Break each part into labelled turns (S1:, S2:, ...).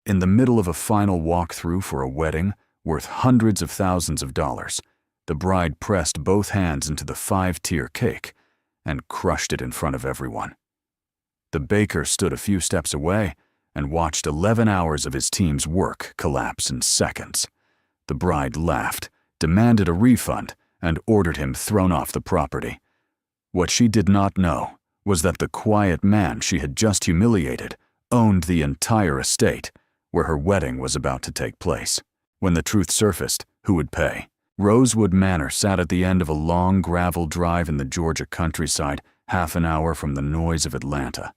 S1: in the middle of a final walkthrough for a wedding worth hundreds of thousands of dollars, the bride pressed both hands into the 5-tier cake and crushed it in front of everyone. The baker stood a few steps away and watched 11 hours of his team's work collapse in seconds. The bride laughed, demanded a refund, and ordered him thrown off the property. What she did not know was that the quiet man she had just humiliated owned the entire estate where her wedding was about to take place. When the truth surfaced, who would pay? Rosewood Manor sat at the end of a long gravel drive in the Georgia countryside, half an hour from the noise of Atlanta.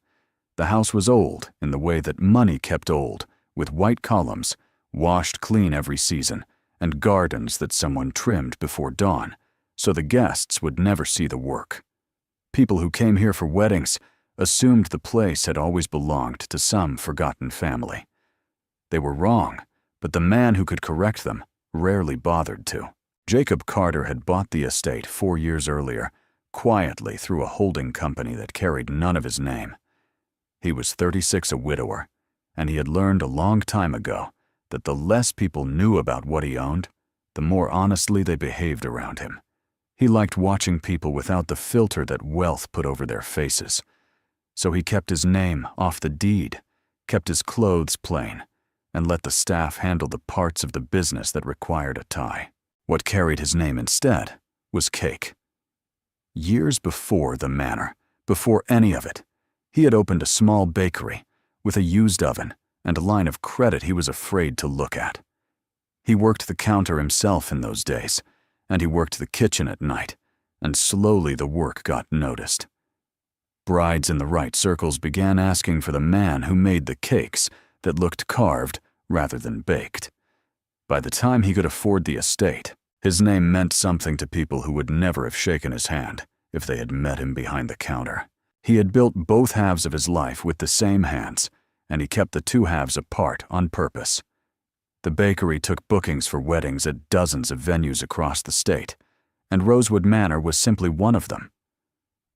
S1: The house was old in the way that money kept old, with white columns, washed clean every season, and gardens that someone trimmed before dawn, so the guests would never see the work. People who came here for weddings assumed the place had always belonged to some forgotten family. They were wrong, but the man who could correct them rarely bothered to. Jacob Carter had bought the estate 4 years earlier, quietly through a holding company that carried none of his name. He was 36, a widower, and he had learned a long time ago that the less people knew about what he owned, the more honestly they behaved around him. He liked watching people without the filter that wealth put over their faces. So he kept his name off the deed, kept his clothes plain, and let the staff handle the parts of the business that required a tie. What carried his name instead was cake. Years before the manor, before any of it, he had opened a small bakery with a used oven and a line of credit he was afraid to look at. He worked the counter himself in those days, and he worked the kitchen at night, and slowly the work got noticed. Brides in the right circles began asking for the man who made the cakes that looked carved rather than baked. By the time he could afford the estate, his name meant something to people who would never have shaken his hand if they had met him behind the counter. He had built both halves of his life with the same hands, and he kept the two halves apart on purpose. The bakery took bookings for weddings at dozens of venues across the state, and Rosewood Manor was simply one of them.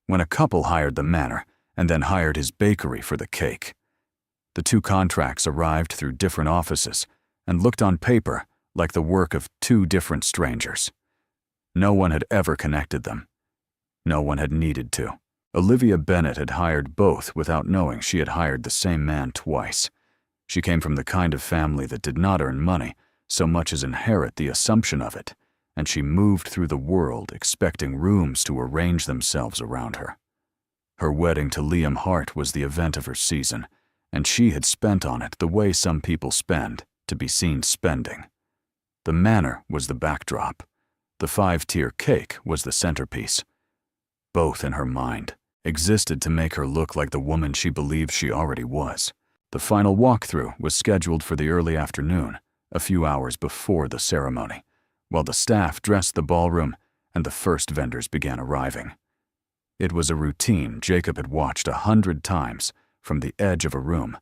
S1: When a couple hired the manor and then hired his bakery for the cake, the two contracts arrived through different offices and looked on paper like the work of two different strangers. No one had ever connected them. No one had needed to. Olivia Bennett had hired both without knowing she had hired the same man twice. She came from the kind of family that did not earn money so much as inherit the assumption of it, and she moved through the world expecting rooms to arrange themselves around her. Her wedding to Liam Hart was the event of her season, and she had spent on it the way some people spend to be seen spending. The manor was the backdrop. The 5-tier cake was the centerpiece. Both in her mind existed to make her look like the woman she believed she already was. The final walkthrough was scheduled for the early afternoon, a few hours before the ceremony, while the staff dressed the ballroom and the first vendors began arriving. It was a routine Jacob had watched 100 times from the edge of a room.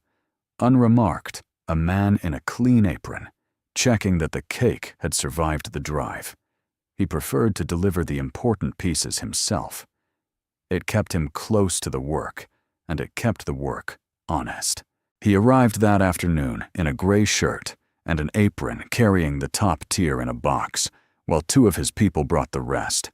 S1: Unremarked, a man in a clean apron, checking that the cake had survived the drive. He preferred to deliver the important pieces himself. It kept him close to the work, and it kept the work honest. He arrived that afternoon in a gray shirt and an apron carrying the top tier in a box, while two of his people brought the rest.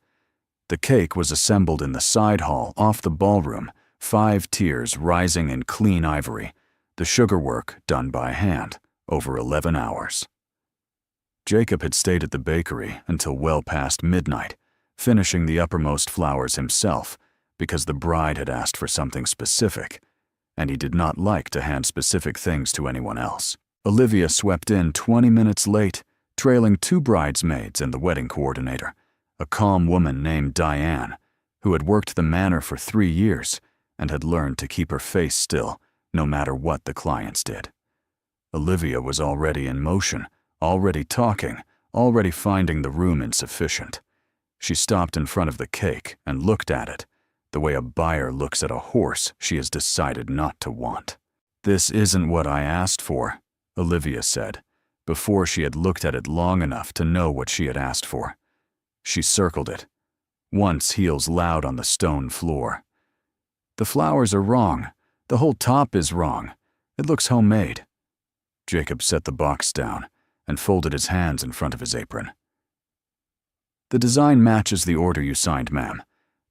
S1: The cake was assembled in the side hall off the ballroom, 5 tiers rising in clean ivory, the sugar work done by hand, over 11 hours. Jacob had stayed at the bakery until well past midnight, finishing the uppermost flowers himself because the bride had asked for something specific, and he did not like to hand specific things to anyone else. Olivia swept in 20 minutes late, trailing 2 bridesmaids and the wedding coordinator, a calm woman named Diane, who had worked the manor for 3 years and had learned to keep her face still no matter what the clients did. Olivia was already in motion, already talking, already finding the room insufficient. She stopped in front of the cake and looked at it, the way a buyer looks at a horse she has decided not to want. "This isn't what I asked for," Olivia said, before she had looked at it long enough to know what she had asked for. She circled it, once heels loud on the stone floor. "The flowers are wrong. The whole top is wrong. It looks homemade." Jacob set the box down and folded his hands in front of his apron. "The design matches the order you signed, ma'am.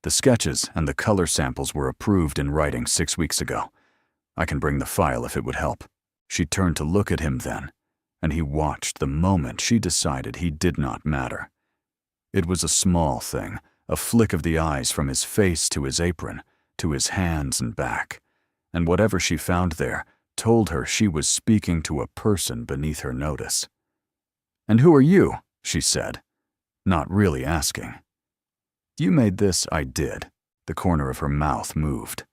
S1: The sketches and the color samples were approved in writing 6 weeks ago. I can bring the file if it would help." She turned to look at him then, and he watched the moment she decided he did not matter. It was a small thing, a flick of the eyes from his face to his apron, to his hands and back, and whatever she found there told her she was speaking to a person beneath her notice. "And who are you?" she said, not really asking. "You made this." "I did." The corner of her mouth moved.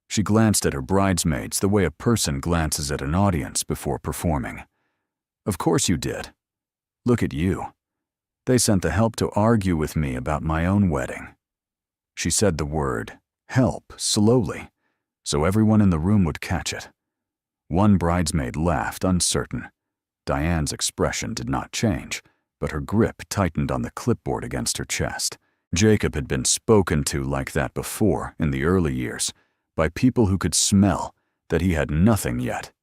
S1: She glanced at her bridesmaids the way a person glances at an audience before performing. "Of course you did. Look at you. They sent the help to argue with me about my own wedding." She said the word, help, slowly, so everyone in the room would catch it. One bridesmaid laughed, uncertain. Diane's expression did not change, but her grip tightened on the clipboard against her chest. Jacob had been spoken to like that before, in the early years, by people who could smell that he had nothing yet.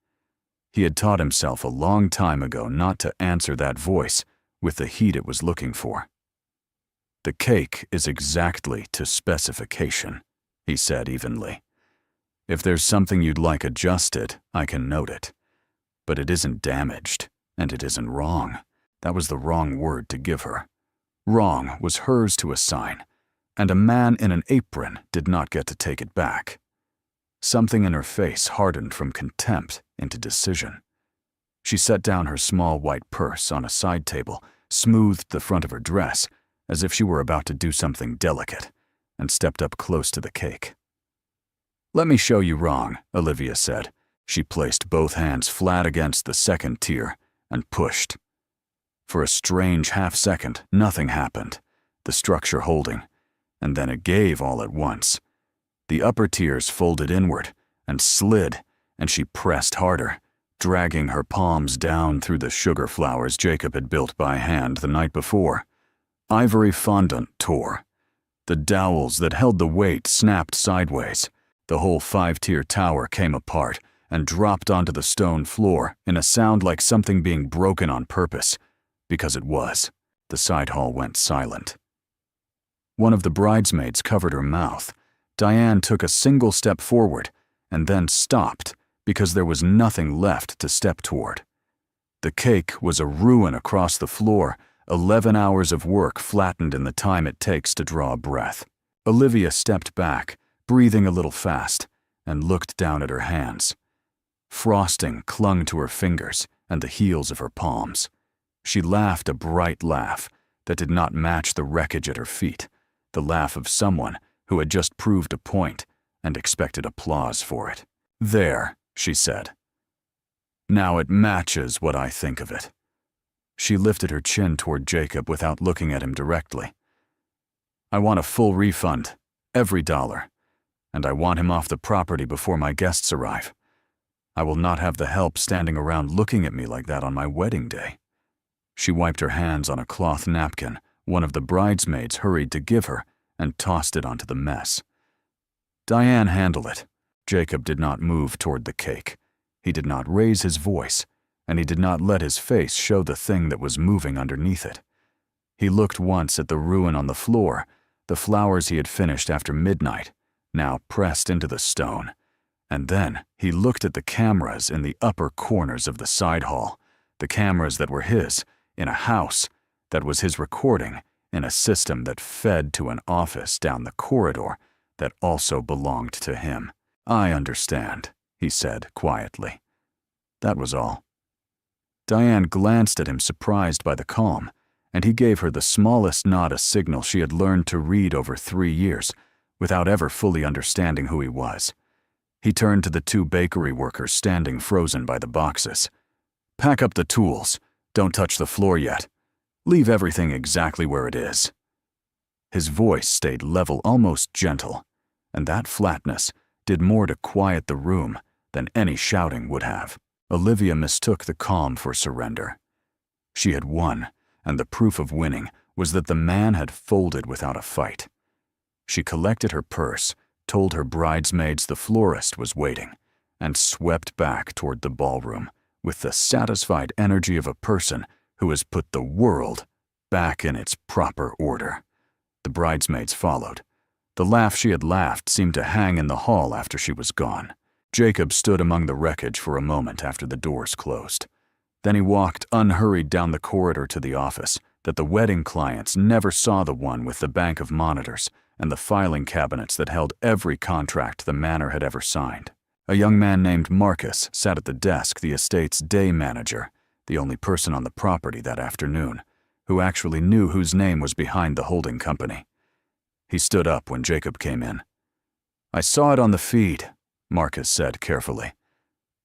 S1: He had taught himself a long time ago not to answer that voice with the heat it was looking for. "The cake is exactly to specification," he said evenly. "If there's something you'd like adjusted, I can note it. But it isn't damaged, and it isn't wrong." That was the wrong word to give her. Wrong was hers to assign, and a man in an apron did not get to take it back. Something in her face hardened from contempt into decision. She set down her small white purse on a side table, smoothed the front of her dress as if she were about to do something delicate, and stepped up close to the cake. "Let me show you wrong," Olivia said. She placed both hands flat against the second tier and pushed. For a strange half-second, nothing happened, the structure holding, and then it gave all at once. The upper tiers folded inward and slid, and she pressed harder, dragging her palms down through the sugar flowers Jacob had built by hand the night before. Ivory fondant tore. The dowels that held the weight snapped sideways. The whole 5-tier tower came apart and dropped onto the stone floor in a sound like something being broken on purpose, because it was. The side hall went silent. One of the bridesmaids covered her mouth. Diane took a single step forward and then stopped because there was nothing left to step toward. The cake was a ruin across the floor, 11 hours of work flattened in the time it takes to draw a breath. Olivia stepped back, breathing a little fast, and looked down at her hands. Frosting clung to her fingers and the heels of her palms. She laughed a bright laugh that did not match the wreckage at her feet, the laugh of someone who had just proved a point and expected applause for it. "There," she said. "Now it matches what I think of it." She lifted her chin toward Jacob without looking at him directly. "I want a full refund, every dollar, and I want him off the property before my guests arrive. I will not have the help standing around looking at me like that on my wedding day." She wiped her hands on a cloth napkin one of the bridesmaids hurried to give her and tossed it onto the mess. "Diane, handle it." Jacob did not move toward the cake. He did not raise his voice, and he did not let his face show the thing that was moving underneath it. He looked once at the ruin on the floor, the flowers he had finished after midnight, now pressed into the stone, and then he looked at the cameras in the upper corners of the side hall, the cameras that were his, in a house that was his recording, in a system that fed to an office down the corridor that also belonged to him. "I understand," he said quietly. That was all. Diane glanced at him, surprised by the calm, and he gave her the smallest nod, a signal she had learned to read over 3 years, without ever fully understanding who he was. He turned to the 2 bakery workers standing frozen by the boxes. "Pack up the tools. Don't touch the floor yet. Leave everything exactly where it is." His voice stayed level, almost gentle, and that flatness did more to quiet the room than any shouting would have. Olivia mistook the calm for surrender. She had won, and the proof of winning was that the man had folded without a fight. She collected her purse, told her bridesmaids the florist was waiting, and swept back toward the ballroom, with the satisfied energy of a person who has put the world back in its proper order. The bridesmaids followed. The laugh she had laughed seemed to hang in the hall after she was gone. Jacob stood among the wreckage for a moment after the doors closed. Then he walked unhurried down the corridor to the office that the wedding clients never saw, the one with the bank of monitors and the filing cabinets that held every contract the manor had ever signed. A young man named Marcus sat at the desk, the estate's day manager, the only person on the property that afternoon, who actually knew whose name was behind the holding company. He stood up when Jacob came in. "I saw it on the feed," Marcus said carefully.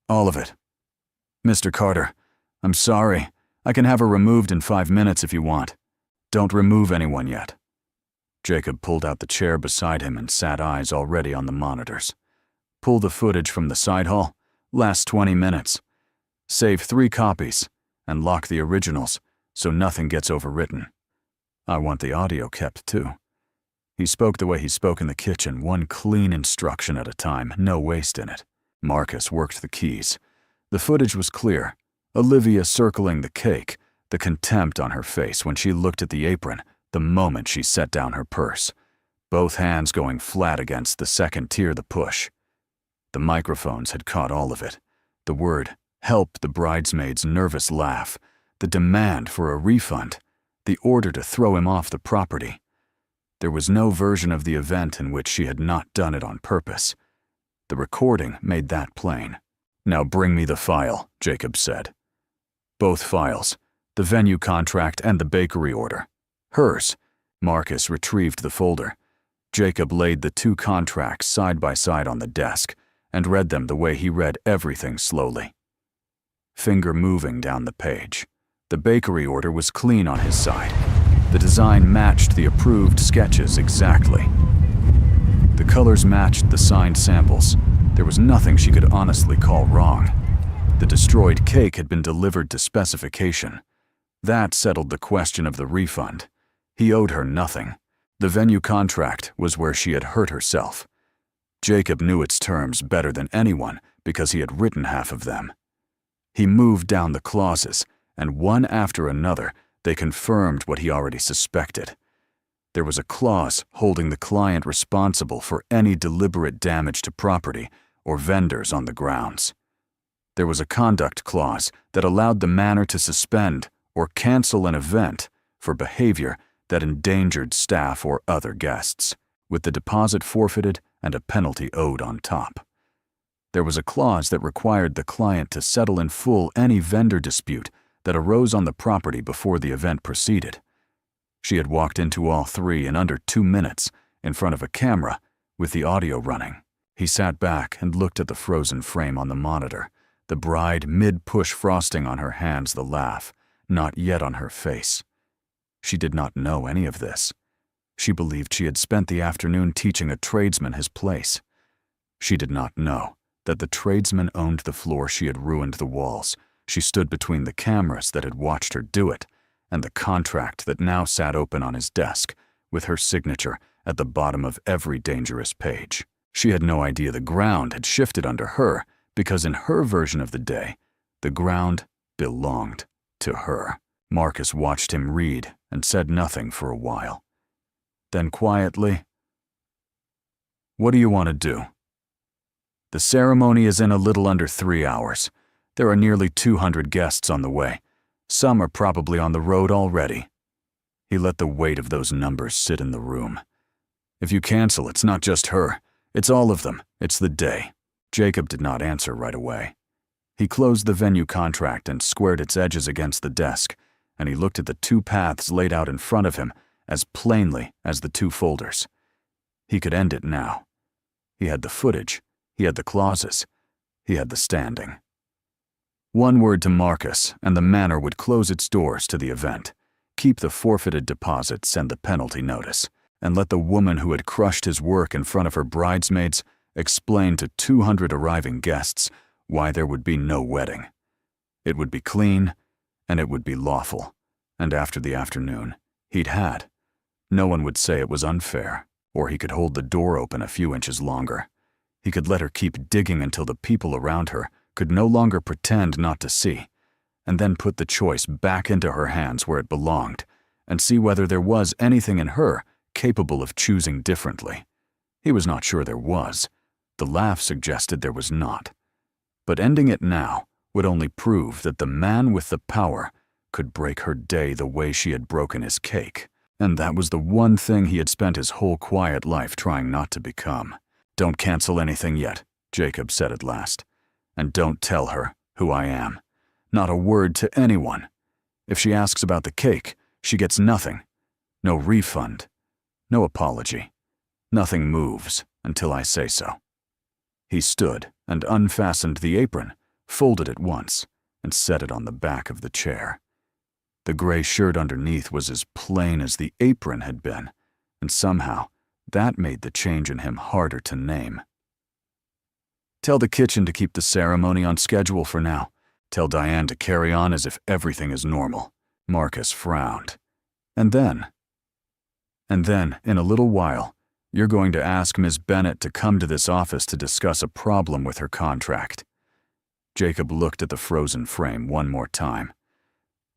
S1: "All of it. Mr. Carter, I'm sorry. I can have her removed in 5 minutes if you want. Don't remove anyone yet." Jacob pulled out the chair beside him and sat, eyes already on the monitors. "Pull the footage from the side hall. Last 20 minutes. Save 3 copies and lock the originals so nothing gets overwritten. I want the audio kept too." He spoke the way he spoke in the kitchen, one clean instruction at a time, no waste in it. Marcus worked the keys. The footage was clear. Olivia circling the cake, the contempt on her face when she looked at the apron the moment she set down her purse, both hands going flat against the second tier, the push. The microphones had caught all of it. The word "help," the bridesmaid's nervous laugh, the demand for a refund, the order to throw him off the property. There was no version of the event in which she had not done it on purpose. The recording made that plain. "Now bring me the file," Jacob said. Both files, the venue contract and the bakery order. Hers. Marcus retrieved the folder. Jacob laid the 2 contracts side by side on the desk and read them the way he read everything, slowly, finger moving down the page. The bakery order was clean on his side. The design matched the approved sketches exactly. The colors matched the signed samples. There was nothing she could honestly call wrong. The destroyed cake had been delivered to specification. That settled the question of the refund. He owed her nothing. The venue contract was where she had hurt herself. Jacob knew its terms better than anyone because he had written half of them. He moved down the clauses, and one after another, they confirmed what he already suspected. There was a clause holding the client responsible for any deliberate damage to property or vendors on the grounds. There was a conduct clause that allowed the manor to suspend or cancel an event for behavior that endangered staff or other guests, with the deposit forfeited and a penalty owed on top. There was a clause that required the client to settle in full any vendor dispute that arose on the property before the event proceeded. She had walked into all 3 in under 2 minutes, in front of a camera, with the audio running. He sat back and looked at the frozen frame on the monitor, the bride mid-push frosting on her hands, the laugh not yet on her face. She did not know any of this. She believed she had spent the afternoon teaching a tradesman his place. She did not know that the tradesman owned the floor she had ruined, the walls. She stood between the cameras that had watched her do it and the contract that now sat open on his desk, with her signature at the bottom of every dangerous page. She had no idea the ground had shifted under her, because in her version of the day, the ground belonged to her. Marcus watched him read and said nothing for a while. Then quietly, "What do you want to do?" "The ceremony is in a little under 3 hours. There are nearly 200 guests on the way. Some are probably on the road already." He let the weight of those numbers sit in the room. "If you cancel, it's not just her. It's all of them. It's the day." Jacob did not answer right away. He closed the venue contract and squared its edges against the desk, and he looked at the 2 paths laid out in front of him as plainly as the 2 folders. He could end it now. He had the footage. He had the clauses. He had the standing. One word to Marcus, and the manor would close its doors to the event, keep the forfeited deposits and the penalty notice, and let the woman who had crushed his work in front of her bridesmaids explain to 200 arriving guests why there would be no wedding. It would be clean, and it would be lawful, and after the afternoon he'd had, no one would say it was unfair, or he could hold the door open a few inches longer. He could let her keep digging until the people around her could no longer pretend not to see, and then put the choice back into her hands where it belonged, and see whether there was anything in her capable of choosing differently. He was not sure there was. The laugh suggested there was not. But ending it now would only prove that the man with the power could break her day the way she had broken his cake, and that was the one thing he had spent his whole quiet life trying not to become. "Don't cancel anything yet," Jacob said at last. "And don't tell her who I am. Not a word to anyone. If she asks about the cake, she gets nothing. No refund. No apology. Nothing moves until I say so." He stood and unfastened the apron, folded it once, and set it on the back of the chair. The gray shirt underneath was as plain as the apron had been, and somehow that made the change in him harder to name. "Tell the kitchen to keep the ceremony on schedule for now. Tell Diane to carry on as if everything is normal." Marcus frowned. And then, in a little while, you're going to ask Ms. Bennett to come to this office to discuss a problem with her contract." Jacob looked at the frozen frame one more time.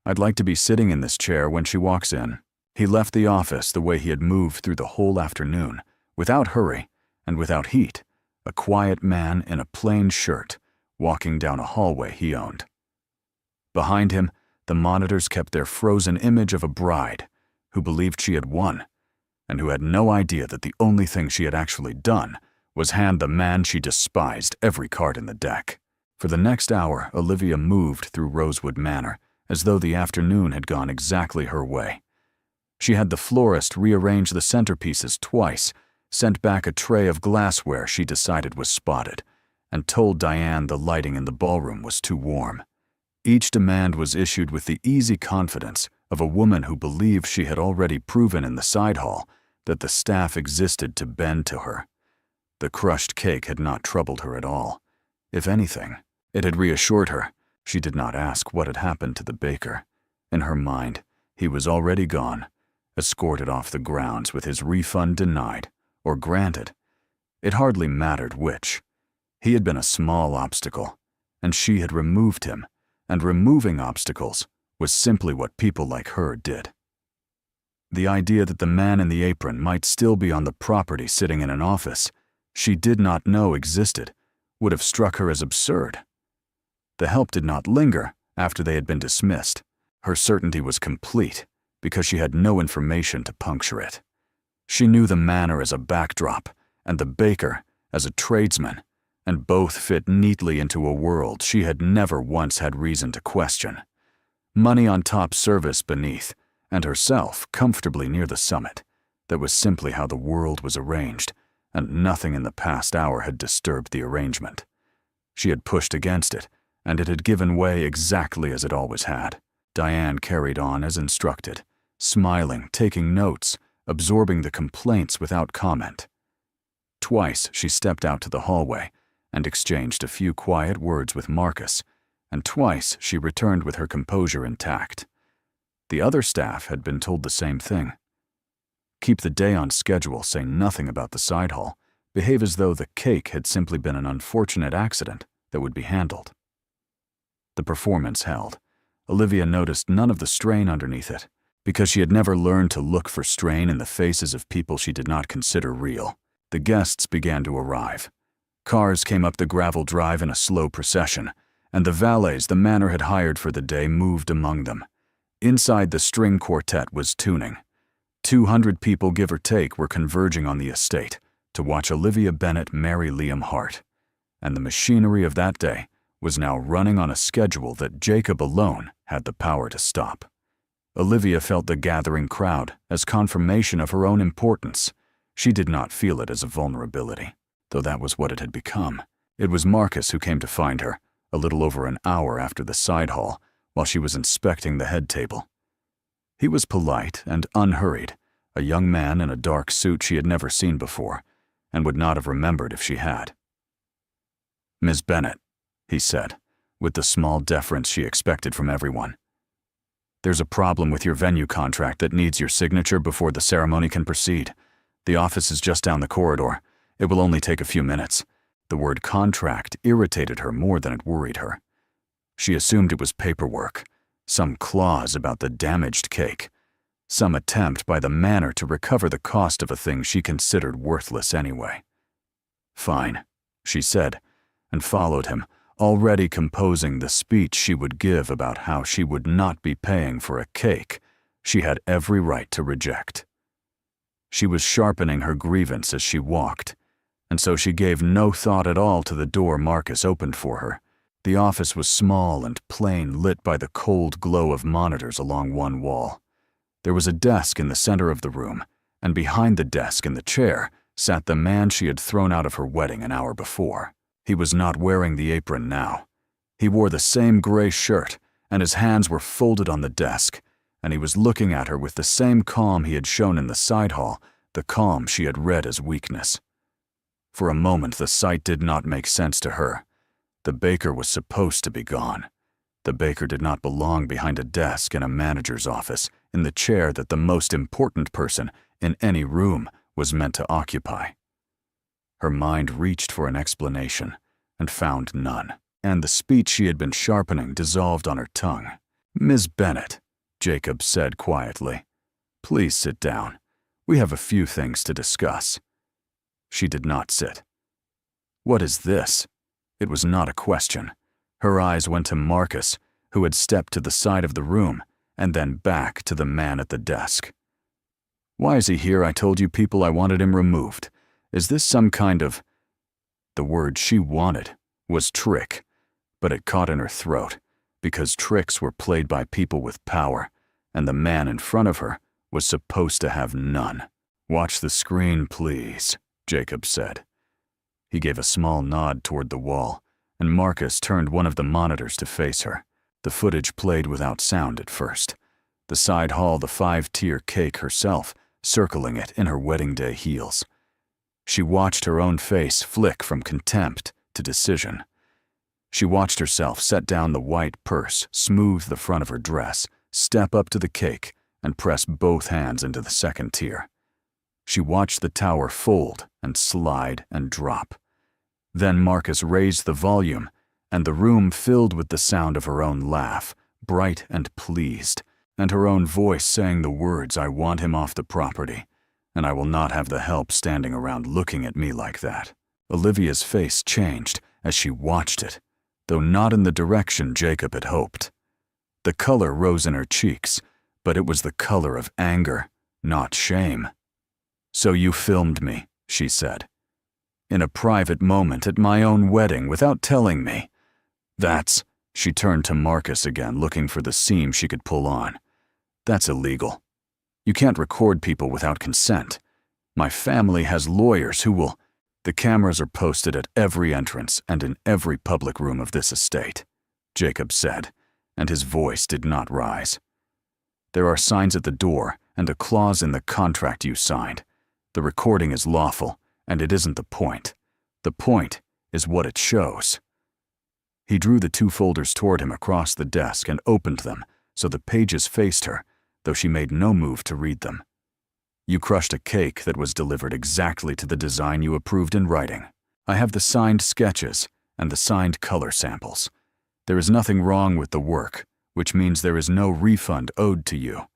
S1: "I'd like to be sitting in this chair when she walks in." He left the office the way he had moved through the whole afternoon, without hurry and without heat, a quiet man in a plain shirt, walking down a hallway he owned. Behind him, the monitors kept their frozen image of a bride who believed she had won, and who had no idea that the only thing she had actually done was hand the man she despised every card in the deck. For the next hour, Olivia moved through Rosewood Manor as though the afternoon had gone exactly her way. She had the florist rearrange the centerpieces twice, sent back a tray of glassware she decided was spotted, and told Diane the lighting in the ballroom was too warm. Each demand was issued with the easy confidence of a woman who believed she had already proven in the side hall that the staff existed to bend to her. The crushed cake had not troubled her at all. If anything, it had reassured her. She did not ask what had happened to the baker. In her mind, he was already gone, escorted off the grounds with his refund denied, or granted. It hardly mattered which. He had been a small obstacle, and she had removed him, and removing obstacles was simply what people like her did. The idea that the man in the apron might still be on the property sitting in an office she did not know existed would have struck her as absurd. The help did not linger after they had been dismissed. Her certainty was complete because she had no information to puncture it. She knew the manor as a backdrop and the baker as a tradesman, and both fit neatly into a world she had never once had reason to question. Money on top, service beneath, and herself comfortably near the summit. That was simply how the world was arranged, and nothing in the past hour had disturbed the arrangement. She had pushed against it, and it had given way exactly as it always had. Diane carried on as instructed, smiling, taking notes, absorbing the complaints without comment. Twice she stepped out to the hallway and exchanged a few quiet words with Marcus, and twice she returned with her composure intact. The other staff had been told the same thing. Keep the day on schedule, say nothing about the side hall, behave as though the cake had simply been an unfortunate accident that would be handled. The performance held. Olivia noticed none of the strain underneath it, because she had never learned to look for strain in the faces of people she did not consider real. The guests began to arrive. Cars came up the gravel drive in a slow procession, and the valets the manor had hired for the day moved among them. Inside, the string quartet was tuning. 200 people, give or take, were converging on the estate to watch Olivia Bennett marry Liam Hart, and the machinery of that day was now running on a schedule that Jacob alone had the power to stop. Olivia felt the gathering crowd as confirmation of her own importance. She did not feel it as a vulnerability, though that was what it had become. It was Marcus who came to find her, a little over an hour after the side hall, while she was inspecting the head table. He was polite and unhurried, a young man in a dark suit she had never seen before, and would not have remembered if she had. "Ms. Bennett," he said, with the small deference she expected from everyone. "There's a problem with your venue contract that needs your signature before the ceremony can proceed. The office is just down the corridor. It will only take a few minutes. The word contract irritated her more than it worried her. She assumed it was paperwork, some clause about the damaged cake, some attempt by the manor to recover the cost of a thing she considered worthless anyway. "Fine," she said, and followed him, already composing the speech she would give about how she would not be paying for a cake she had every right to reject. She was sharpening her grievance as she walked, and so she gave no thought at all to the door Marcus opened for her. The office was small and plain, lit by the cold glow of monitors along one wall. There was a desk in the center of the room, and behind the desk in the chair sat the man she had thrown out of her wedding an hour before. He was not wearing the apron now. He wore the same gray shirt, and his hands were folded on the desk, and he was looking at her with the same calm he had shown in the side hall, the calm she had read as weakness. For a moment the sight did not make sense to her. The baker was supposed to be gone. The baker did not belong behind a desk in a manager's office, in the chair that the most important person in any room was meant to occupy. Her mind reached for an explanation and found none, and the speech she had been sharpening dissolved on her tongue. "Miss Bennet," Jacob said quietly, "please sit down. We have a few things to discuss." She did not sit. "What is this?" It was not a question. Her eyes went to Marcus, who had stepped to the side of the room, and then back to the man at the desk. "Why is he here? I told you people I wanted him removed. Is this some kind of—" The word she wanted was trick, but it caught in her throat, because tricks were played by people with power, and the man in front of her was supposed to have none. "Watch the screen, please," Jacob said. He gave a small nod toward the wall, and Marcus turned one of the monitors to face her. The footage played without sound at first. The side hall, the 5-tier cake herself, circling it in her wedding day heels. She watched her own face flick from contempt to decision. She watched herself set down the white purse, smooth the front of her dress, step up to the cake, and press both hands into the 2nd tier. She watched the tower fold and slide and drop. Then Marcus raised the volume, and the room filled with the sound of her own laugh, bright and pleased, and her own voice saying the words, "I want him off the property, and I will not have the help standing around looking at me like that." Olivia's face changed as she watched it, though not in the direction Jacob had hoped. The color rose in her cheeks, but it was the color of anger, not shame. "So you filmed me," she said. "In a private moment at my own wedding without telling me. That's—" She turned to Marcus again, looking for the seam she could pull on. "That's illegal. You can't record people without consent. My family has lawyers who will—" "The cameras are posted at every entrance and in every public room of this estate," Jacob said, and his voice did not rise. "There are signs at the door and a clause in the contract you signed. The recording is lawful, and it isn't the point. The point is what it shows." He drew the 2 folders toward him across the desk and opened them so the pages faced her, though she made no move to read them. "You crushed a cake that was delivered exactly to the design you approved in writing. I have the signed sketches and the signed color samples. There is nothing wrong with the work, which means there is no refund owed to you.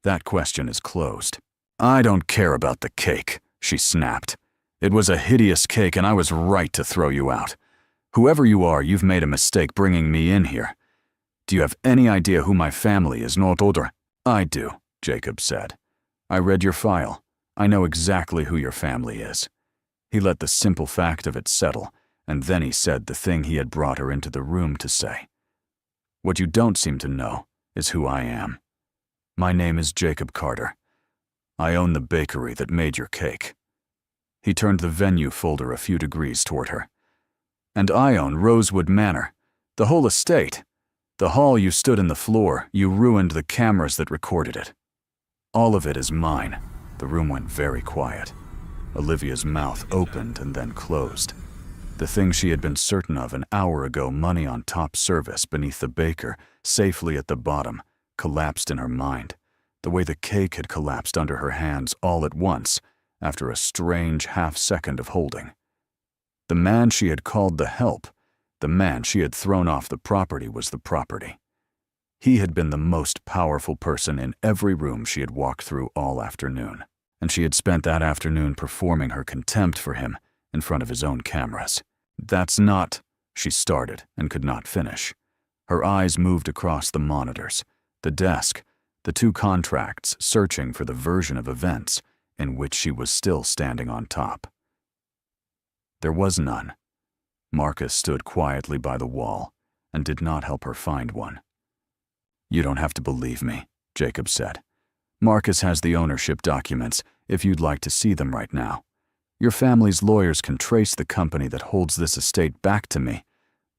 S1: That question is closed." "I don't care about the cake," she snapped. "It was a hideous cake and I was right to throw you out. Whoever you are, you've made a mistake bringing me in here. Do you have any idea who my family is, not older?" "I do," Jacob said. "I read your file. I know exactly who your family is." He let the simple fact of it settle, and then he said the thing he had brought her into the room to say. "What you don't seem to know is who I am. My name is Jacob Carter. I own the bakery that made your cake." He turned the venue folder a few degrees toward her. "And I own Rosewood Manor, the whole estate. The hall you stood in the floor, you ruined the cameras that recorded it. All of it is mine." The room went very quiet. Olivia's mouth opened and then closed. The thing she had been certain of an hour ago, money on top service beneath the baker, safely at the bottom, collapsed in her mind, the way the cake had collapsed under her hands all at once, after a strange half-second of holding. The man she had called the help, the man she had thrown off the property, was the property. He had been the most powerful person in every room she had walked through all afternoon, and she had spent that afternoon performing her contempt for him in front of his own cameras. "That's not," she started and could not finish. Her eyes moved across the monitors, the desk, the two contracts, searching for the version of events in which she was still standing on top. There was none. Marcus stood quietly by the wall and did not help her find one. "You don't have to believe me," Jacob said. "Marcus has the ownership documents if you'd like to see them right now. Your family's lawyers can trace the company that holds this estate back to me,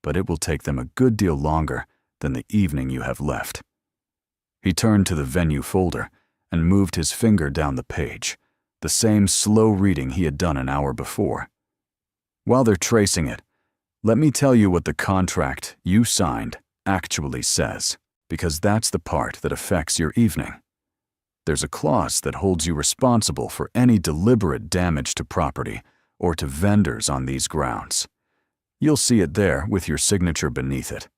S1: but it will take them a good deal longer than the evening you have left." He turned to the venue folder and moved his finger down the page, the same slow reading he had done an hour before. "While they're tracing it, let me tell you what the contract you signed actually says, because that's the part that affects your evening. There's a clause that holds you responsible for any deliberate damage to property or to vendors on these grounds. You'll see it there with your signature beneath it.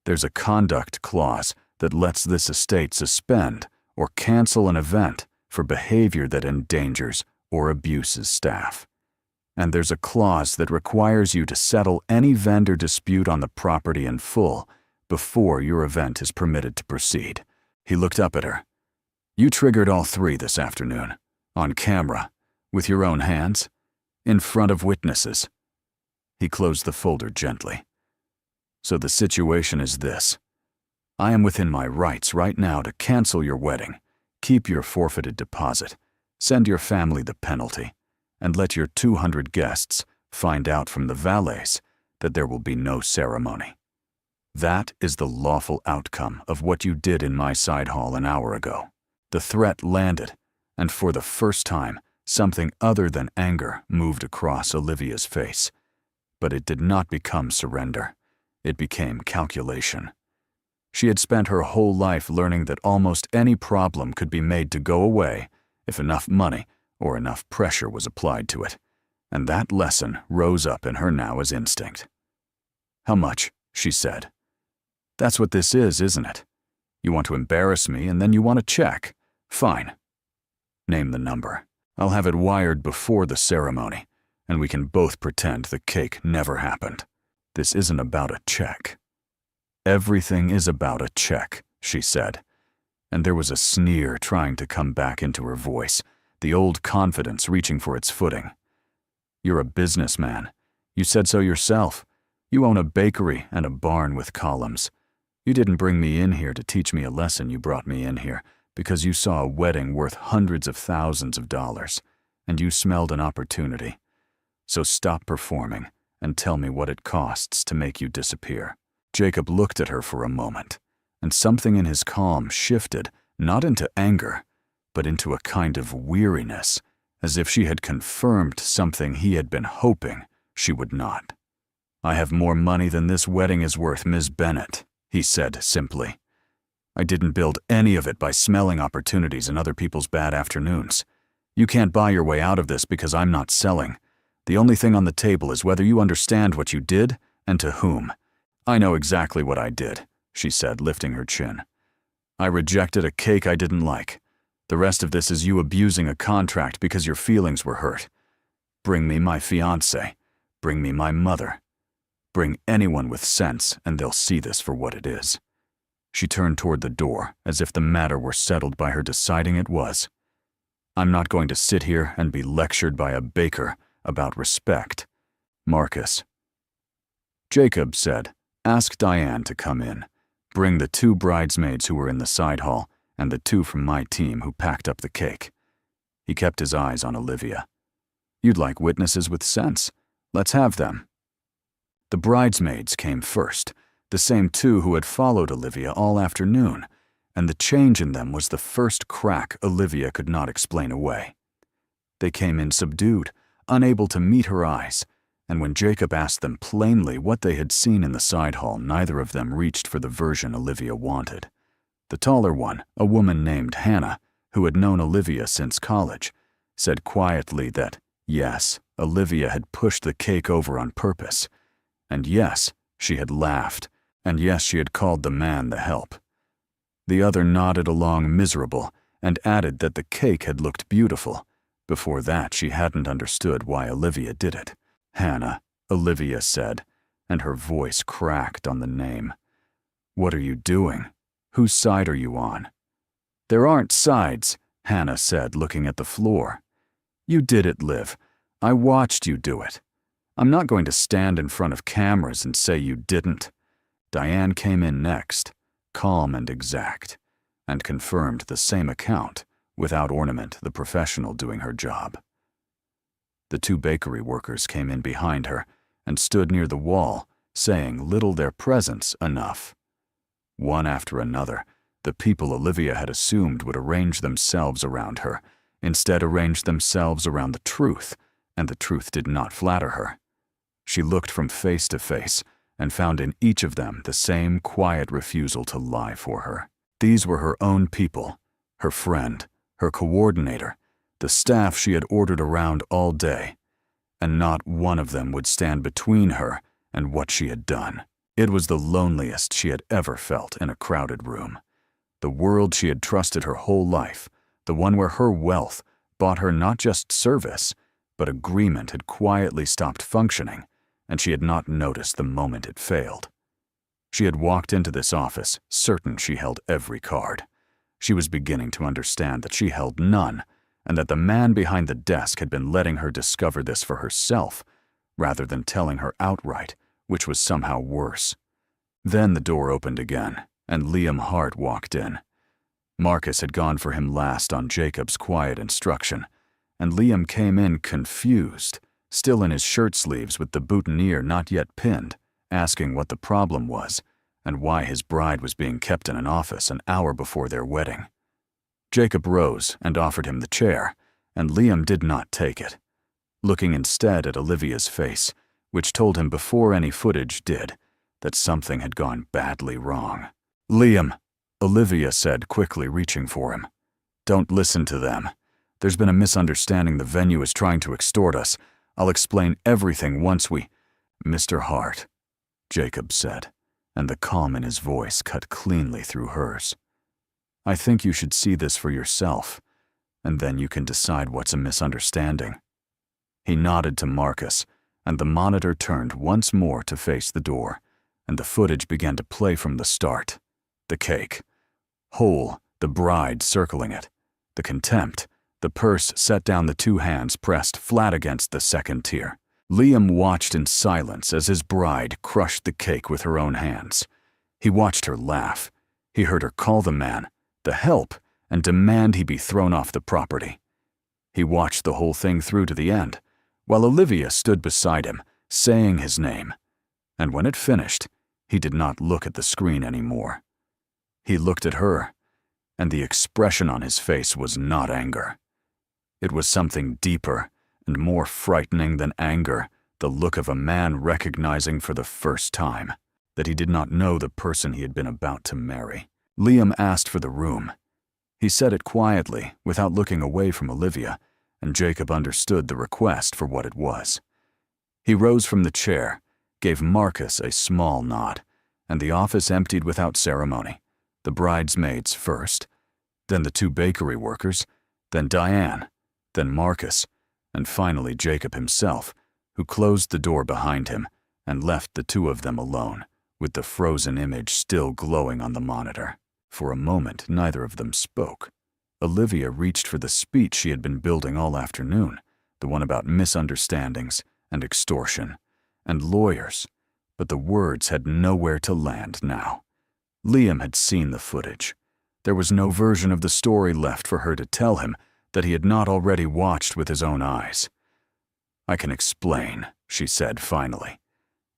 S1: There's a conduct clause that lets this estate suspend or cancel an event for behavior that endangers or abuses staff. And there's a clause that requires you to settle any vendor dispute on the property in full before your event is permitted to proceed." He looked up at her. "You triggered all three this afternoon, on camera, with your own hands, in front of witnesses." He closed the folder gently. "So the situation is this. I am within my rights right now to cancel your wedding, keep your forfeited deposit, send your family the penalty, and let your 200 guests find out from the valets that there will be no ceremony. That is the lawful outcome of what you did in my side hall an hour ago." The threat landed, and for the first time, something other than anger moved across Olivia's face. But it did not become surrender. It became calculation. She had spent her whole life learning that almost any problem could be made to go away if enough money or enough pressure was applied to it, and that lesson rose up in her now as instinct. "How much?" she said. "That's what this is, isn't it? You want to embarrass me and then you want a check. Fine. Name the number. I'll have it wired before the ceremony, and we can both pretend the cake never happened. This isn't about a check." "Everything is about a check," she said, and there was a sneer trying to come back into her voice, the old confidence reaching for its footing. "You're a businessman. You said so yourself. You own a bakery and a barn with columns. You didn't bring me in here to teach me a lesson. You brought me in here because you saw a wedding worth hundreds of thousands of dollars, and you smelled an opportunity. So stop performing and tell me what it costs to make you disappear." Jacob looked at her for a moment, and something in his calm shifted, not into anger, but into a kind of weariness, as if she had confirmed something he had been hoping she would not. "I have more money than this wedding is worth, Ms. Bennett," he said simply. "I didn't build any of it by smelling opportunities in other people's bad afternoons. You can't buy your way out of this because I'm not selling. The only thing on the table is whether you understand what you did and to whom. I know exactly what I did," she said, lifting her chin. "I rejected a cake I didn't like. The rest of this is you abusing a contract because your feelings were hurt. Bring me my fiancé. Bring me my mother. Bring anyone with sense and they'll see this for what it is." She turned toward the door as if the matter were settled by her deciding it was. "I'm not going to sit here and be lectured by a baker about respect. Marcus." Jacob said, "Ask Diane to come in. Bring the 2 bridesmaids who were in the side hall and the 2 from my team who packed up the cake." He kept his eyes on Olivia. "You'd like witnesses with sense. Let's have them." The bridesmaids came first, the same 2 who had followed Olivia all afternoon, and the change in them was the first crack Olivia could not explain away. They came in subdued, unable to meet her eyes, and when Jacob asked them plainly what they had seen in the side hall, neither of them reached for the version Olivia wanted. The taller one, a woman named Hannah, who had known Olivia since college, said quietly that Yes, Olivia had pushed the cake over on purpose. And yes, she had laughed. And yes, she had called the man the help. The other nodded along miserable and added that the cake had looked beautiful. Before that, she hadn't understood why Olivia did it. Hannah, Olivia said, and her voice cracked on the name. What are you doing? Whose side are you on? There aren't sides, Hannah said, looking at the floor. You did it, Liv. I watched you do it. I'm not going to stand in front of cameras and say you didn't. Diane came in next, calm and exact, and confirmed the same account, without ornament, the professional doing her job. The two bakery workers came in behind her and stood near the wall, saying little their presence enough. One after another, the people Olivia had assumed would arrange themselves around her, instead arranged themselves around the truth, and the truth did not flatter her. She looked from face to face and found in each of them the same quiet refusal to lie for her. These were her own people, her friend, her coordinator, the staff she had ordered around all day, and not one of them would stand between her and what she had done. It was the loneliest she had ever felt in a crowded room. The world she had trusted her whole life, the one where her wealth bought her not just service, but agreement, had quietly stopped functioning, and she had not noticed the moment it failed. She had walked into this office certain she held every card. She was beginning to understand that she held none, and that the man behind the desk had been letting her discover this for herself, rather than telling her outright, which was somehow worse. Then the door opened again, and Liam Hart walked in. Marcus had gone for him last on Jacob's quiet instruction, and Liam came in confused, still in his shirt sleeves with the boutonniere not yet pinned, asking what the problem was and why his bride was being kept in an office an hour before their wedding. Jacob rose and offered him the chair, and Liam did not take it, looking instead at Olivia's face, which told him before any footage did that something had gone badly wrong. "Liam," Olivia said, quickly reaching for him. "Don't listen to them. There's been a misunderstanding. The venue is trying to extort us. I'll explain everything once we—" "Mr. Hart," Jacob said, and the calm in his voice cut cleanly through hers. "I think you should see this for yourself, and then you can decide what's a misunderstanding." He nodded to Marcus, and the monitor turned once more to face the door, and the footage began to play from the start. The cake. Whole, the bride circling it. The contempt. The purse set down, the two hands pressed flat against the second tier. Liam watched in silence as his bride crushed the cake with her own hands. He watched her laugh. He heard her call the man, the help, and demand he be thrown off the property. He watched the whole thing through to the end, while Olivia stood beside him, saying his name. And when it finished, he did not look at the screen anymore. He looked at her, and the expression on his face was not anger. It was something deeper and more frightening than anger, the look of a man recognizing for the first time that he did not know the person he had been about to marry. Liam asked for the room. He said it quietly, without looking away from Olivia, and Jacob understood the request for what it was. He rose from the chair, gave Marcus a small nod, and the office emptied without ceremony. The bridesmaids first, then the two bakery workers, then Diane, then Marcus, and finally Jacob himself, who closed the door behind him and left the two of them alone, with the frozen image still glowing on the monitor. For a moment, neither of them spoke. Olivia reached for the speech she had been building all afternoon, the one about misunderstandings and extortion and lawyers, but the words had nowhere to land now. Liam had seen the footage. There was no version of the story left for her to tell him that he had not already watched with his own eyes. "I can explain," she said finally,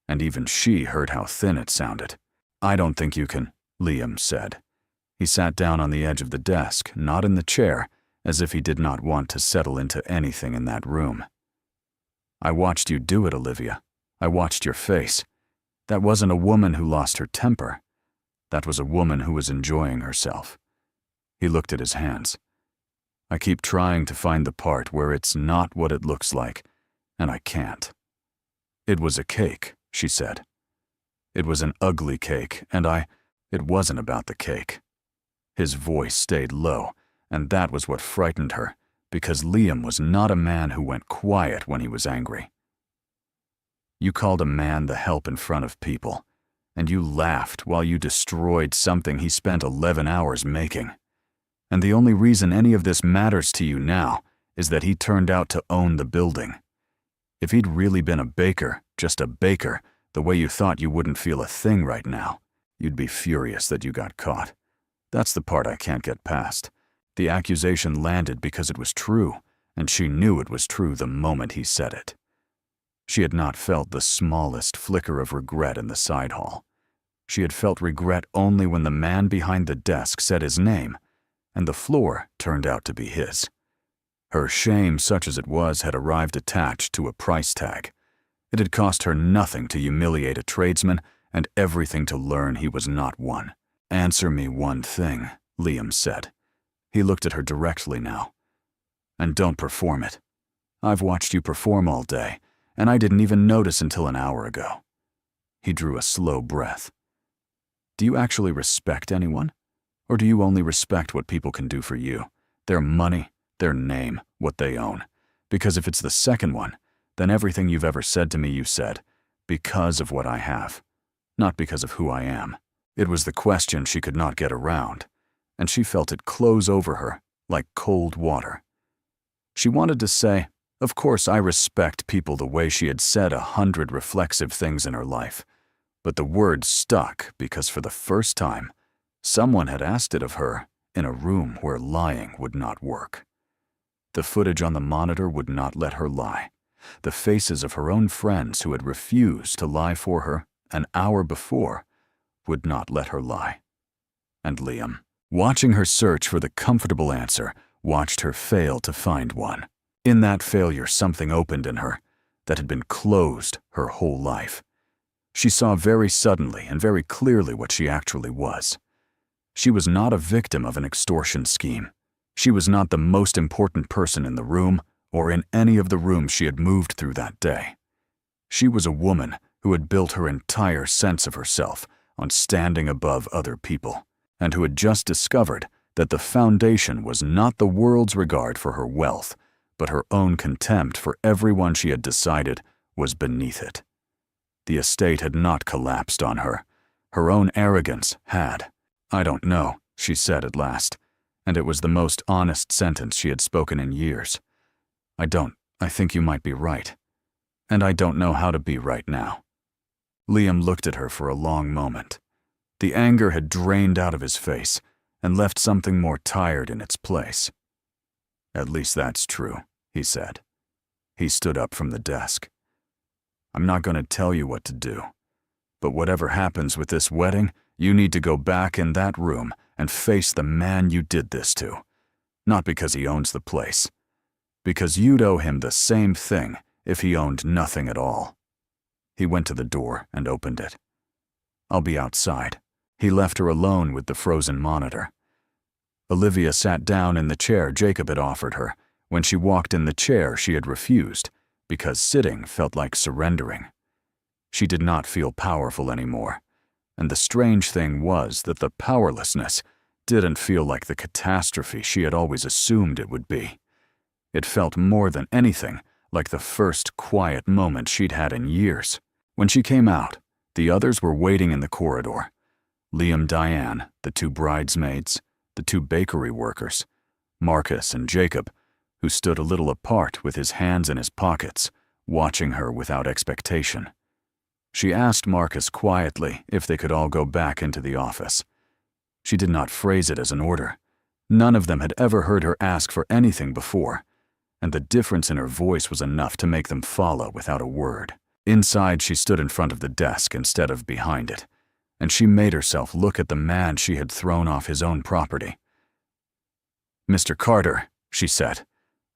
S1: and even she heard how thin it sounded. "I don't think you can," Liam said. He sat down on the edge of the desk, not in the chair, as if he did not want to settle into anything in that room. "I watched you do it, Olivia. I watched your face. That wasn't a woman who lost her temper. That was a woman who was enjoying herself." He looked at his hands. I keep trying to find the part where it's not what it looks like, and I can't." "It was a cake," she said. "It was an ugly cake, and it wasn't about the cake." His voice stayed low, and that was what frightened her, because Liam was not a man who went quiet when he was angry. "You called a man the help in front of people, and you laughed while you destroyed something he spent 11 hours making. And the only reason any of this matters to you now is that he turned out to own the building. If he'd really been a baker, just a baker, the way you thought you wouldn't feel a thing right now, you'd be furious that you got caught. That's the part I can't get past. The accusation landed because it was true, and she knew it was true the moment he said it." She had not felt the smallest flicker of regret in the side hall. She had felt regret only when the man behind the desk said his name, and the floor turned out to be his. Her shame, such as it was, had arrived attached to a price tag. It had cost her nothing to humiliate a tradesman and everything to learn he was not one. "Answer me one thing," Liam said. He looked at her directly now. "And don't perform it. I've watched you perform all day, and I didn't even notice until an hour ago." He drew a slow breath. "Do you actually respect anyone? Or do you only respect what people can do for you? Their money, their name, what they own? Because if it's the second one, then everything you've ever said to me you said, because of what I have, not because of who I am." It was the question she could not get around, and she felt it close over her like cold water. She wanted to say, "Of course I respect people," the way she had said 100 reflexive things in her life, but the words stuck because for the first time, someone had asked it of her in a room where lying would not work. The footage on the monitor would not let her lie. The faces of her own friends who had refused to lie for her an hour before would not let her lie. And Liam, watching her search for the comfortable answer, watched her fail to find one. In that failure, something opened in her that had been closed her whole life. She saw very suddenly and very clearly what she actually was. She was not a victim of an extortion scheme. She was not the most important person in the room or in any of the rooms she had moved through that day. She was a woman who had built her entire sense of herself on standing above other people, and who had just discovered that the foundation was not the world's regard for her wealth, but her own contempt for everyone she had decided was beneath it. The estate had not collapsed on her. Her own arrogance had. "I don't know," she said at last, and it was the most honest sentence she had spoken in years. I think you might be right. And I don't know how to be right now." Liam looked at her for a long moment. The anger had drained out of his face and left something more tired in its place. "At least that's true," he said. He stood up from the desk. "I'm not going to tell you what to do, but whatever happens with this wedding, you need to go back in that room and face the man you did this to. Not because he owns the place. Because you'd owe him the same thing if he owned nothing at all." He went to the door and opened it. "I'll be outside." He left her alone with the frozen monitor. Olivia sat down in the chair Jacob had offered her. When she walked in the chair, she had refused, because sitting felt like surrendering. She did not feel powerful anymore, and the strange thing was that the powerlessness didn't feel like the catastrophe she had always assumed it would be. It felt more than anything like the first quiet moment she'd had in years. When she came out, the others were waiting in the corridor. Liam, Diane, the 2 bridesmaids, the 2 bakery workers, Marcus and Jacob, who stood a little apart with his hands in his pockets, watching her without expectation. She asked Marcus quietly if they could all go back into the office. She did not phrase it as an order. None of them had ever heard her ask for anything before, and the difference in her voice was enough to make them follow without a word. Inside, she stood in front of the desk instead of behind it, and she made herself look at the man she had thrown off his own property. "Mr. Carter," she said.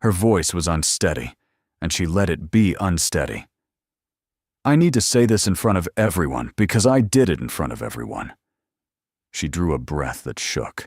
S1: Her voice was unsteady, and she let it be unsteady. "I need to say this in front of everyone because I did it in front of everyone." She drew a breath that shook.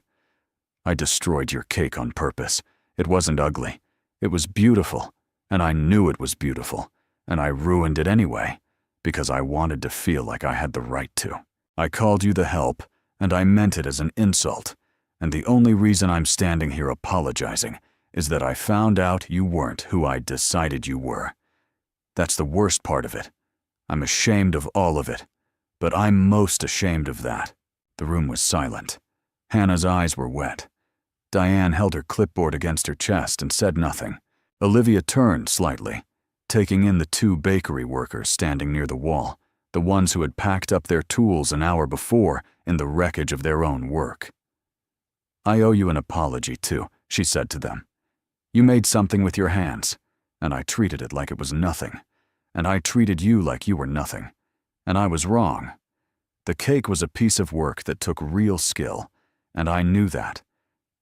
S1: "I destroyed your cake on purpose. It wasn't ugly. It was beautiful, and I knew it was beautiful, and I ruined it anyway, because I wanted to feel like I had the right to. I called you the help, and I meant it as an insult, and the only reason I'm standing here apologizing is that I found out you weren't who I decided you were. That's the worst part of it. I'm ashamed of all of it, but I'm most ashamed of that. The room was silent. Hannah's eyes were wet. Diane held her clipboard against her chest and said nothing. Olivia turned slightly, taking in the two bakery workers standing near the wall, the ones who had packed up their tools an hour before in the wreckage of their own work. "I owe you an apology, too," she said to them. "You made something with your hands, and I treated it like it was nothing, and I treated you like you were nothing, and I was wrong. The cake was a piece of work that took real skill, and I knew that,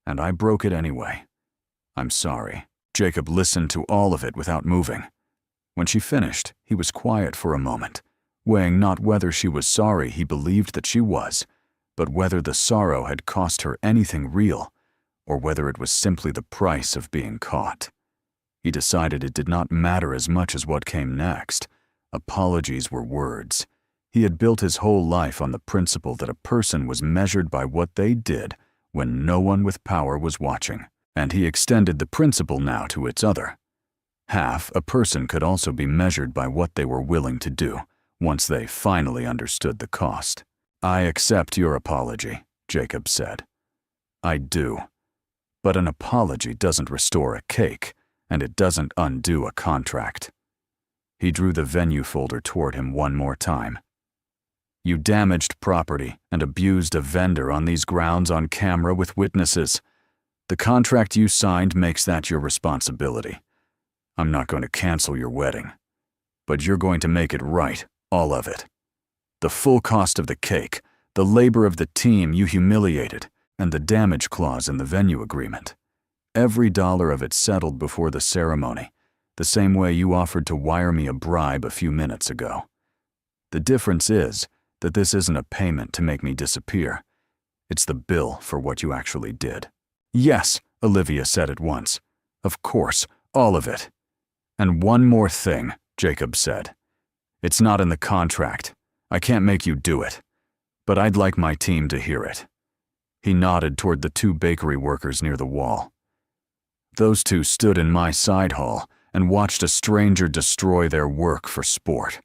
S1: and I broke it anyway. I'm sorry." Jacob listened to all of it without moving. When she finished, he was quiet for a moment, weighing not whether she was sorry he believed that she was, but whether the sorrow had cost her anything real, or whether it was simply the price of being caught. He decided it did not matter as much as what came next. Apologies were words. He had built his whole life on the principle that a person was measured by what they did when no one with power was watching, and he extended the principle now to its other half. A person could also be measured by what they were willing to do once they finally understood the cost. "I accept your apology," Jacob said. "I do. But an apology doesn't restore a cake, and it doesn't undo a contract." He drew the venue folder toward him one more time. "You damaged property and abused a vendor on these grounds on camera with witnesses. The contract you signed makes that your responsibility. I'm not going to cancel your wedding, but you're going to make it right, all of it. The full cost of the cake, the labor of the team you humiliated, and the damage clause in the venue agreement. Every dollar of it settled before the ceremony, the same way you offered to wire me a bribe a few minutes ago. The difference is that this isn't a payment to make me disappear. It's the bill for what you actually did." "Yes," Olivia said at once. "Of course, all of it." "And one more thing," Jacob said. "It's not in the contract. I can't make you do it. But I'd like my team to hear it." He nodded toward the two bakery workers near the wall. "Those two stood in my side hall and watched a stranger destroy their work for sport.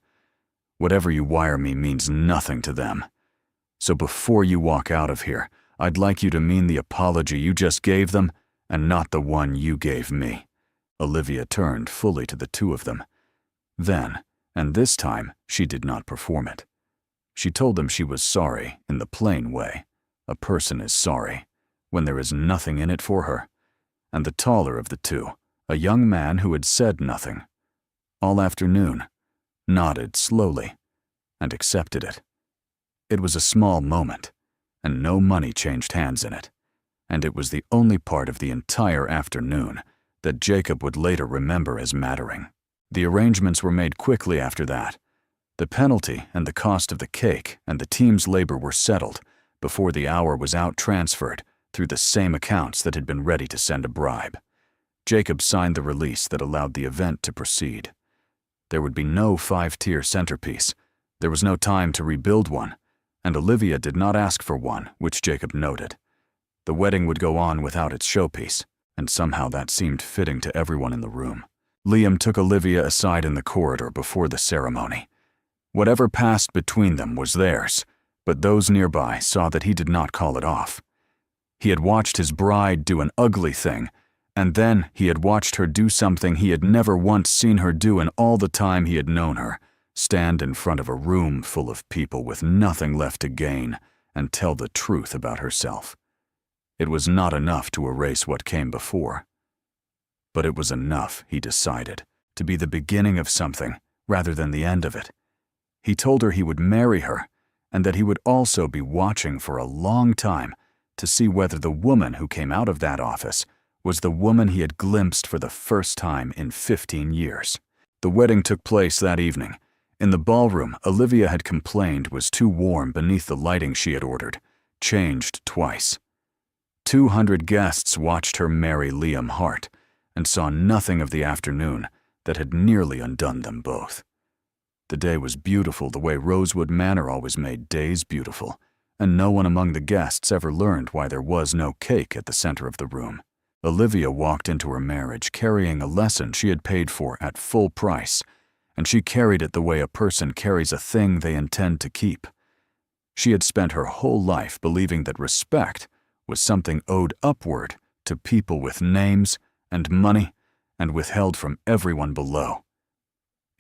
S1: Whatever you wire me means nothing to them. So before you walk out of here, I'd like you to mean the apology you just gave them and not the one you gave me." Olivia turned fully to the two of them. Then, and this time, she did not perform it. She told them she was sorry in the plain way. A person is sorry when there is nothing in it for her. And the taller of the two, a young man who had said nothing all afternoon, nodded slowly and accepted it. It was a small moment, and no money changed hands in it, and it was the only part of the entire afternoon that Jacob would later remember as mattering. The arrangements were made quickly after that. The penalty and the cost of the cake and the team's labor were settled before the hour was out, transferred through the same accounts that had been ready to send a bribe. Jacob signed the release that allowed the event to proceed. There would be no 5-tier centerpiece. There was no time to rebuild one, and Olivia did not ask for one, which Jacob noted. The wedding would go on without its showpiece, and somehow that seemed fitting to everyone in the room. Liam took Olivia aside in the corridor before the ceremony. Whatever passed between them was theirs, but those nearby saw that he did not call it off. He had watched his bride do an ugly thing, and then he had watched her do something he had never once seen her do in all the time he had known her, stand in front of a room full of people with nothing left to gain and tell the truth about herself. It was not enough to erase what came before. But it was enough, he decided, to be the beginning of something rather than the end of it. He told her he would marry her, and that he would also be watching for a long time to see whether the woman who came out of that office was the woman he had glimpsed for the first time in 15 years. The wedding took place that evening. In the ballroom, Olivia had complained was too warm beneath the lighting she had ordered, changed twice. 200 guests watched her marry Liam Hart and saw nothing of the afternoon that had nearly undone them both. The day was beautiful the way Rosewood Manor always made days beautiful, and no one among the guests ever learned why there was no cake at the center of the room. Olivia walked into her marriage carrying a lesson she had paid for at full price, and she carried it the way a person carries a thing they intend to keep. She had spent her whole life believing that respect was something owed upward to people with names and money and withheld from everyone below.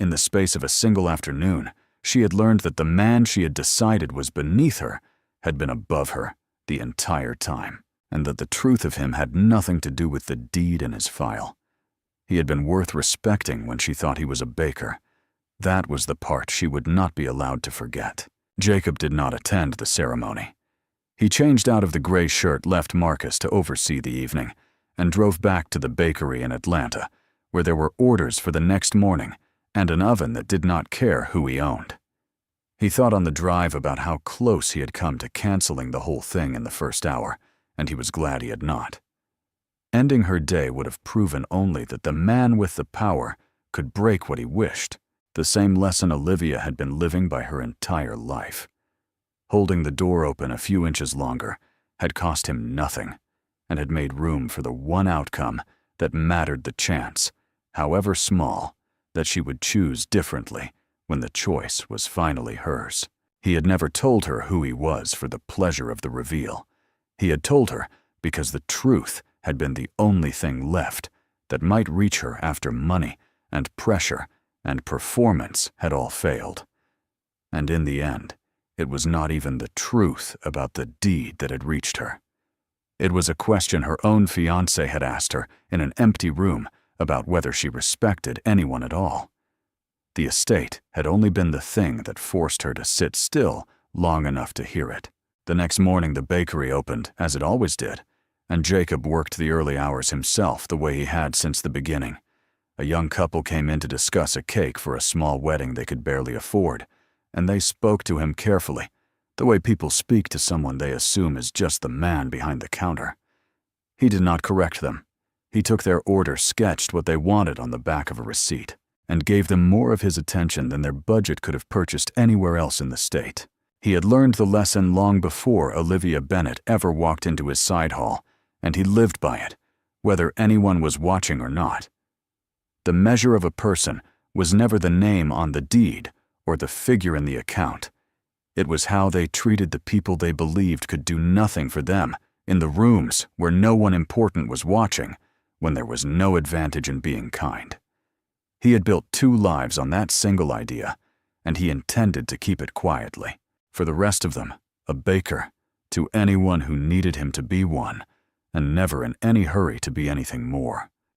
S1: In the space of a single afternoon, she had learned that the man she had decided was beneath her had been above her the entire time, and that the truth of him had nothing to do with the deed in his file. He had been worth respecting when she thought he was a baker. That was the part she would not be allowed to forget. Jacob did not attend the ceremony. He changed out of the gray shirt left Marcus to oversee the evening and drove back to the bakery in Atlanta, where there were orders for the next morning and an oven that did not care who he owned. He thought on the drive about how close he had come to canceling the whole thing in the first hour, and he was glad he had not. Ending her day would have proven only that the man with the power could break what he wished, the same lesson Olivia had been living by her entire life. Holding the door open a few inches longer had cost him nothing, and had made room for the one outcome that mattered, the chance, however small, that she would choose differently when the choice was finally hers. He had never told her who he was for the pleasure of the reveal. He had told her because the truth had been the only thing left that might reach her after money and pressure and performance had all failed. And in the end, it was not even the truth about the deed that had reached her. It was a question her own fiancé had asked her in an empty room about whether she respected anyone at all. The estate had only been the thing that forced her to sit still long enough to hear it. The next morning the bakery opened, as it always did, and Jacob worked the early hours himself the way he had since the beginning. A young couple came in to discuss a cake for a small wedding they could barely afford, and they spoke to him carefully, the way people speak to someone they assume is just the man behind the counter. He did not correct them. He took their order, sketched what they wanted on the back of a receipt, and gave them more of his attention than their budget could have purchased anywhere else in the state. He had learned the lesson long before Olivia Bennet ever walked into his side hall, and he lived by it, whether anyone was watching or not. The measure of a person was never the name on the deed or the figure in the account. It was how they treated the people they believed could do nothing for them in the rooms where no one important was watching, when there was no advantage in being kind. He had built 2 lives on that single idea, and he intended to keep it quietly. For the rest of them, a baker, to anyone who needed him to be one, and never in any hurry to be anything more.